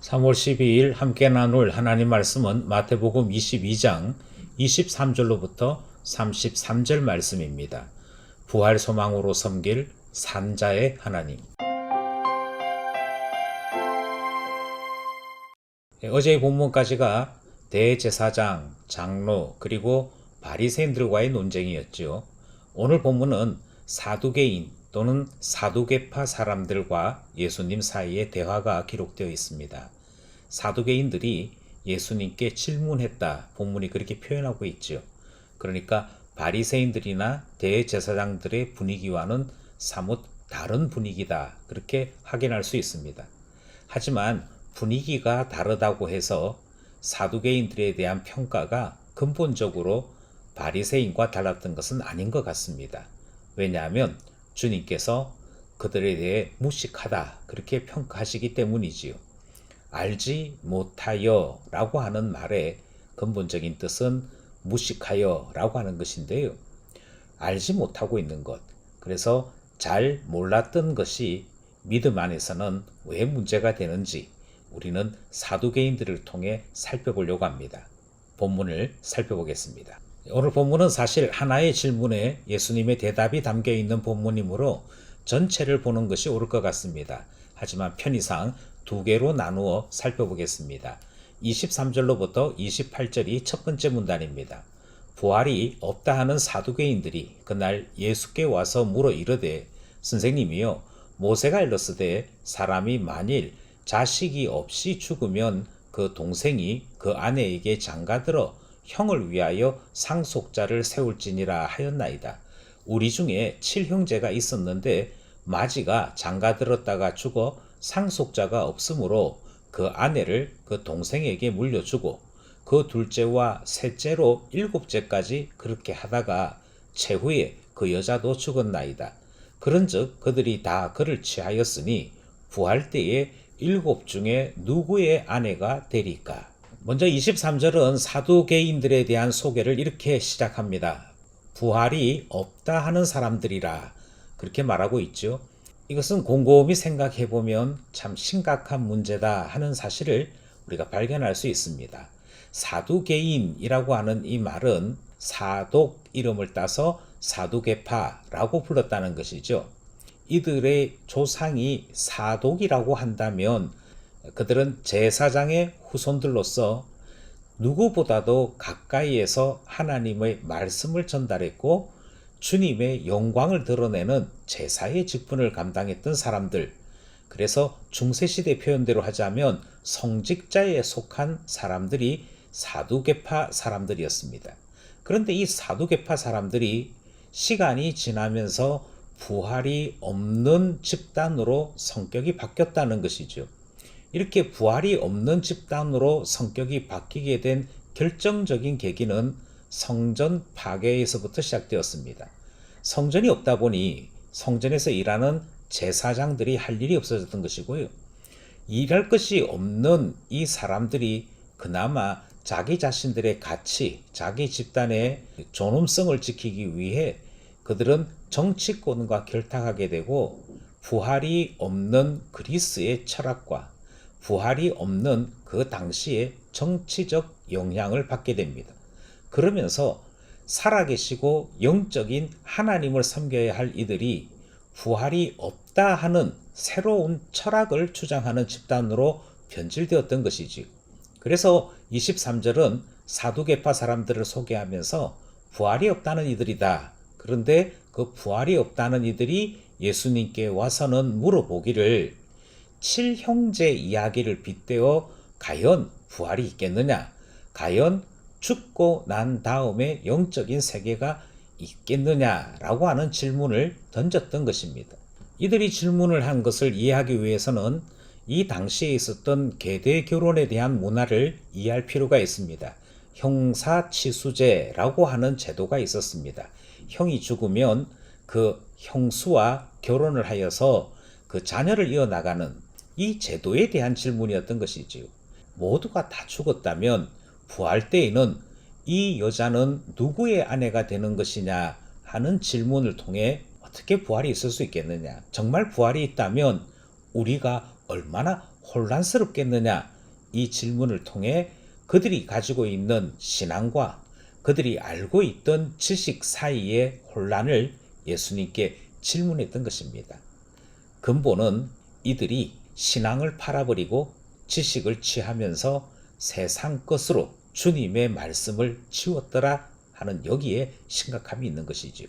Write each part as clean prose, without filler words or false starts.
3월 12일 함께 나눌 하나님 말씀은 마태복음 22장 23절로부터 33절 말씀입니다. 부활 소망으로 섬길 산자의 하나님. 어제의 본문까지가 대제사장, 장로, 그리고 바리새인들과의 논쟁이었죠. 오늘 본문은 사두개인 또는 사두개파 사람들과 예수님 사이의 대화가 기록되어 있습니다. 사두개인들이 예수님께 질문했다, 본문이 그렇게 표현하고 있죠. 그러니까 바리새인들이나 대제사장들의 분위기와는 사뭇 다른 분위기다, 그렇게 확인할 수 있습니다. 하지만 분위기가 다르다고 해서 사두개인들에 대한 평가가 근본적으로 바리새인과 달랐던 것은 아닌 것 같습니다. 왜냐하면 주님께서 그들에 대해 무식하다, 그렇게 평가하시기 때문이지요. 알지 못하여 라고 하는 말의 근본적인 뜻은 무식하여 라고 하는 것인데요. 알지 못하고 있는 것, 그래서 잘 몰랐던 것이 믿음 안에서는 왜 문제가 되는지 우리는 사두개인들을 통해 살펴보려고 합니다. 본문을 살펴보겠습니다. 오늘 본문은 사실 하나의 질문에 예수님의 대답이 담겨 있는 본문이므로 전체를 보는 것이 옳을 것 같습니다. 하지만 편의상 두 개로 나누어 살펴보겠습니다. 23절로부터 28절이 첫 번째 문단입니다. 부활이 없다 하는 사두개인들이 그날 예수께 와서 물어 이르되, 선생님이여, 모세가 일렀으되 사람이 만일 자식이 없이 죽으면 그 동생이 그 아내에게 장가들어 형을 위하여 상속자를 세울지니라 하였나이다. 우리 중에 7형제가 있었는데 마지가 장가들었다가 죽어 상속자가 없으므로 그 아내를 그 동생에게 물려주고 그 둘째와 셋째로 7째까지 그렇게 하다가 최후에 그 여자도 죽었나이다. 그런즉 그들이 다 그를 취하였으니 부활 때에 7 중에 누구의 아내가 되리까? 먼저 23절은 사두개인들에 대한 소개를 이렇게 시작합니다. 부활이 없다 하는 사람들이라, 그렇게 말하고 있죠. 이것은 곰곰이 생각해보면 참 심각한 문제다 하는 사실을 우리가 발견할 수 있습니다. 사두개인이라고 하는 이 말은 사독 이름을 따서 사두개파라고 불렀다는 것이죠. 이들의 조상이 사독이라고 한다면 그들은 제사장의 후손들로서 누구보다도 가까이에서 하나님의 말씀을 전달했고 주님의 영광을 드러내는 제사의 직분을 감당했던 사람들, 그래서 중세시대 표현대로 하자면 성직자에 속한 사람들이 사두개파 사람들이었습니다. 그런데 이 사두개파 사람들이 시간이 지나면서 부활이 없는 집단으로 성격이 바뀌었다는 것이죠. 이렇게 부활이 없는 집단으로 성격이 바뀌게 된 결정적인 계기는 성전 파괴에서부터 시작되었습니다. 성전이 없다 보니 성전에서 일하는 제사장들이 할 일이 없어졌던 것이고요. 일할 것이 없는 이 사람들이 그나마 자기 자신들의 가치, 자기 집단의 존엄성을 지키기 위해 그들은 정치권과 결탁하게 되고 부활이 없는 그리스의 철학과 부활이 없는 그 당시의 정치적 영향을 받게 됩니다. 그러면서 살아계시고 영적인 하나님을 섬겨야 할 이들이 부활이 없다 하는 새로운 철학을 주장하는 집단으로 변질되었던 것이지요. 그래서 23절은 사두개파 사람들을 소개하면서 부활이 없다는 이들이다. 그런데 그 부활이 없다는 이들이 예수님께 와서는 물어보기를 7형제 이야기를 빗대어 과연 부활이 있겠느냐? 과연 죽고 난 다음에 영적인 세계가 있겠느냐라고 하는 질문을 던졌던 것입니다. 이들이 질문을 한 것을 이해하기 위해서는 이 당시에 있었던 계대 결혼에 대한 문화를 이해할 필요가 있습니다. 형사치수제라고 하는 제도가 있었습니다. 형이 죽으면 그 형수와 결혼을 하여서 그 자녀를 이어나가는 이 제도에 대한 질문이었던 것이지요. 모두가 다 죽었다면 부활 때에는 이 여자는 누구의 아내가 되는 것이냐 하는 질문을 통해 어떻게 부활이 있을 수 있겠느냐, 정말 부활이 있다면 우리가 얼마나 혼란스럽겠느냐 이 질문을 통해 그들이 가지고 있는 신앙과 그들이 알고 있던 지식 사이의 혼란을 예수님께 질문했던 것입니다. 근본은 이들이 신앙을 팔아버리고 지식을 취하면서 세상 것으로 주님의 말씀을 치웠더라 하는 여기에 심각함이 있는 것이지요.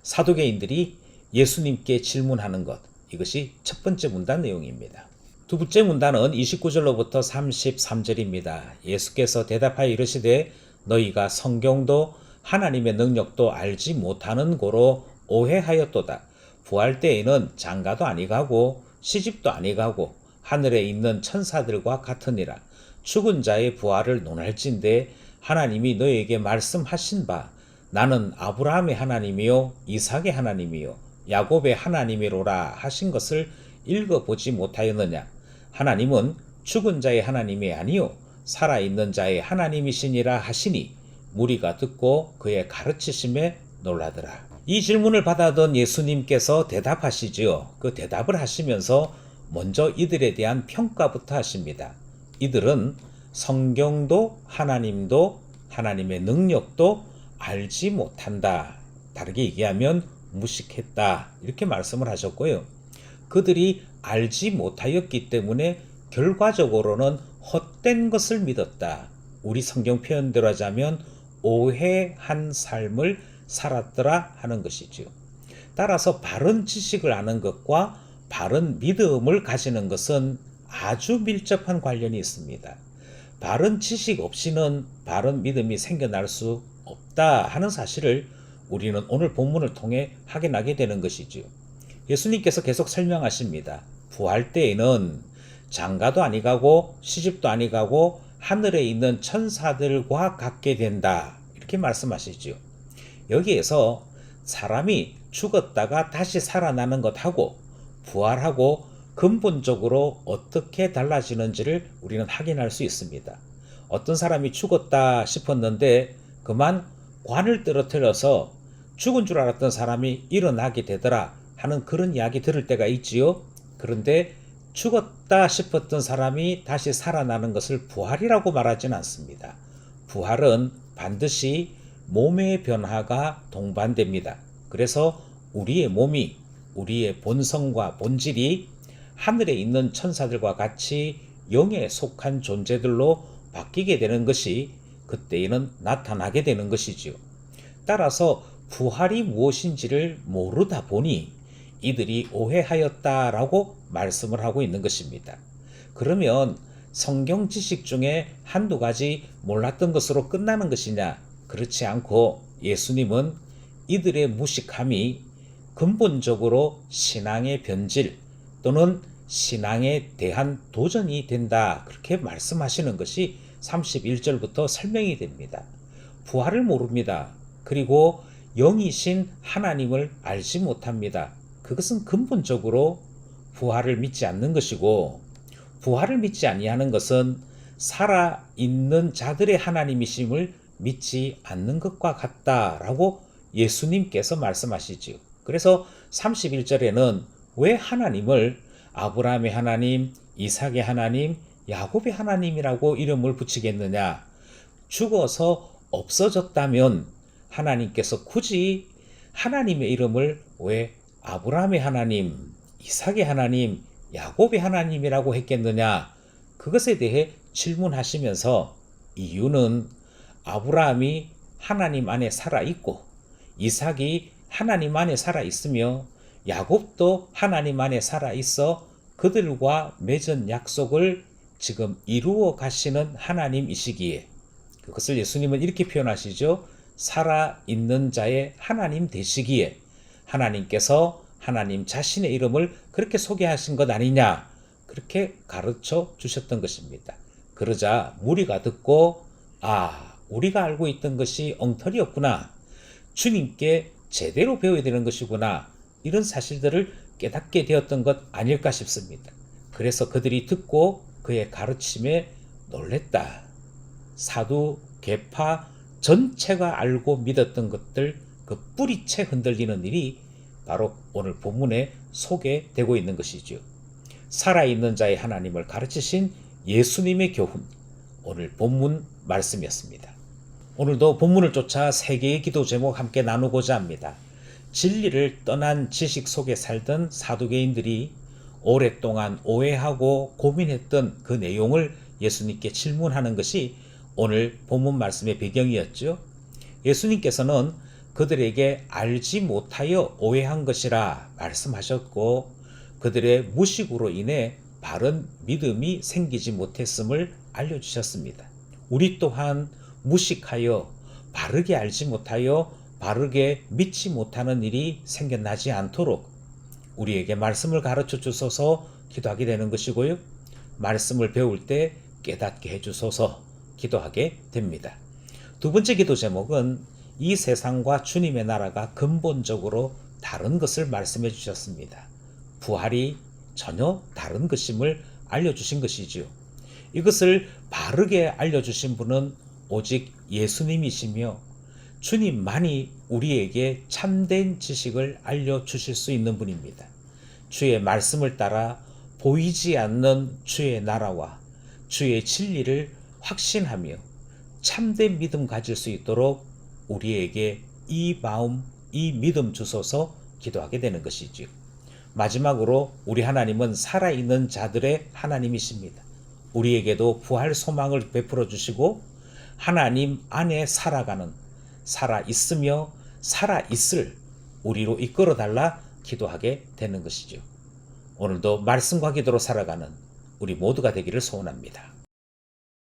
사두개인들이 예수님께 질문하는 것, 이것이 첫 번째 문단 내용입니다. 두 번째 문단은 29절로부터 33절입니다. 예수께서 대답하여 이르시되 너희가 성경도 하나님의 능력도 알지 못하는 고로 오해하였도다. 부활 때에는 장가도 아니가고 시집도 아니가고 하늘에 있는 천사들과 같으니라. 죽은 자의 부활을 논할진대 하나님이 너희에게 말씀하신 바 나는 아브라함의 하나님이요 이삭의 하나님이요 야곱의 하나님이로라 하신 것을 읽어보지 못하였느냐. 하나님은 죽은 자의 하나님이 아니요 살아있는 자의 하나님이시니라 하시니 무리가 듣고 그의 가르치심에 놀라더라. 이 질문을 받아던 예수님께서 대답하시지요. 그 대답을 하시면서 먼저 이들에 대한 평가부터 하십니다. 이들은 성경도 하나님도 하나님의 능력도 알지 못한다. 다르게 얘기하면 무식했다. 이렇게 말씀을 하셨고요. 그들이 알지 못하였기 때문에 결과적으로는 헛된 것을 믿었다. 우리 성경 표현대로 하자면 오해한 삶을 살았더라 하는 것이지요. 따라서 바른 지식을 아는 것과 바른 믿음을 가지는 것은 아주 밀접한 관련이 있습니다. 바른 지식 없이는 바른 믿음이 생겨날 수 없다 하는 사실을 우리는 오늘 본문을 통해 확인하게 되는 것이지요. 예수님께서 계속 설명하십니다. 부활 때에는 장가도 아니가고 시집도 아니가고 하늘에 있는 천사들과 같게 된다. 이렇게 말씀하시지요. 여기에서 사람이 죽었다가 다시 살아나는 것하고 부활하고 근본적으로 어떻게 달라지는지를 우리는 확인할 수 있습니다. 어떤 사람이 죽었다 싶었는데 그만 관을 떨어뜨려서 죽은 줄 알았던 사람이 일어나게 되더라 하는 그런 이야기 들을 때가 있지요. 그런데 죽었다 싶었던 사람이 다시 살아나는 것을 부활이라고 말하지는 않습니다. 부활은 반드시 몸의 변화가 동반됩니다. 그래서 우리의 몸이 우리의 본성과 본질이 하늘에 있는 천사들과 같이 영에 속한 존재들로 바뀌게 되는 것이 그때에는 나타나게 되는 것이지요. 따라서 부활이 무엇인지를 모르다 보니 이들이 오해하였다라고 말씀을 하고 있는 것입니다. 그러면 성경 지식 중에 한두 가지 몰랐던 것으로 끝나는 것이냐? 그렇지 않고 예수님은 이들의 무식함이 근본적으로 신앙의 변질 또는 신앙에 대한 도전이 된다. 그렇게 말씀하시는 것이 31절부터 설명이 됩니다. 부활을 모릅니다. 그리고 영이신 하나님을 알지 못합니다. 그것은 근본적으로 부활을 믿지 않는 것이고, 부활을 믿지 아니하는 것은 살아있는 자들의 하나님이심을 믿지 않는 것과 같다라고 예수님께서 말씀하시지요. 그래서 31절에는 왜 하나님을 아브라함의 하나님, 이삭의 하나님, 야곱의 하나님이라고 이름을 붙이겠느냐? 죽어서 없어졌다면 하나님께서 굳이 하나님의 이름을 왜 아브라함의 하나님, 이삭의 하나님, 야곱의 하나님이라고 했겠느냐? 그것에 대해 질문하시면서 이유는 아브라함이 하나님 안에 살아있고 이삭이 하나님 안에 살아있으며 야곱도 하나님 안에 살아있어 그들과 맺은 약속을 지금 이루어 가시는 하나님이시기에, 그것을 예수님은 이렇게 표현하시죠. 살아있는 자의 하나님 되시기에 하나님께서 하나님 자신의 이름을 그렇게 소개하신 것 아니냐, 그렇게 가르쳐 주셨던 것입니다. 그러자 무리가 듣고 우리가 알고 있던 것이 엉터리였구나, 주님께 제대로 배워야 되는 것이구나, 이런 사실들을 깨닫게 되었던 것 아닐까 싶습니다. 그래서 그들이 듣고 그의 가르침에 놀랬다. 사두 계파 전체가 알고 믿었던 것들, 그 뿌리채 흔들리는 일이 바로 오늘 본문에 소개되고 있는 것이죠. 살아있는 자의 하나님을 가르치신 예수님의 교훈, 오늘 본문 말씀이었습니다. 오늘도 본문을 쫓아 세 개의 기도 제목 함께 나누고자 합니다. 진리를 떠난 지식 속에 살던 사두개인들이 오랫동안 오해하고 고민했던 그 내용을 예수님께 질문하는 것이 오늘 본문 말씀의 배경이었죠. 예수님께서는 그들에게 알지 못하여 오해한 것이라 말씀하셨고, 그들의 무식으로 인해 바른 믿음이 생기지 못했음을 알려주셨습니다. 우리 또한 무식하여 바르게 알지 못하여 바르게 믿지 못하는 일이 생겨나지 않도록 우리에게 말씀을 가르쳐 주소서 기도하게 되는 것이고요. 말씀을 배울 때 깨닫게 해주소서 기도하게 됩니다. 두 번째 기도 제목은 이 세상과 주님의 나라가 근본적으로 다른 것을 말씀해 주셨습니다. 부활이 전혀 다른 것임을 알려주신 것이지요. 이것을 바르게 알려주신 분은 오직 예수님이시며 주님만이 우리에게 참된 지식을 알려주실 수 있는 분입니다. 주의 말씀을 따라 보이지 않는 주의 나라와 주의 진리를 확신하며 참된 믿음 가질 수 있도록 우리에게 이 마음, 이 믿음 주소서 기도하게 되는 것이지요. 마지막으로 우리 하나님은 살아있는 자들의 하나님이십니다. 우리에게도 부활 소망을 베풀어 주시고 하나님 안에 살아가는, 살아있으며 살아있을 우리로 이끌어 달라 기도하게 되는 것이죠. 오늘도 말씀과 기도로 살아가는 우리 모두가 되기를 소원합니다.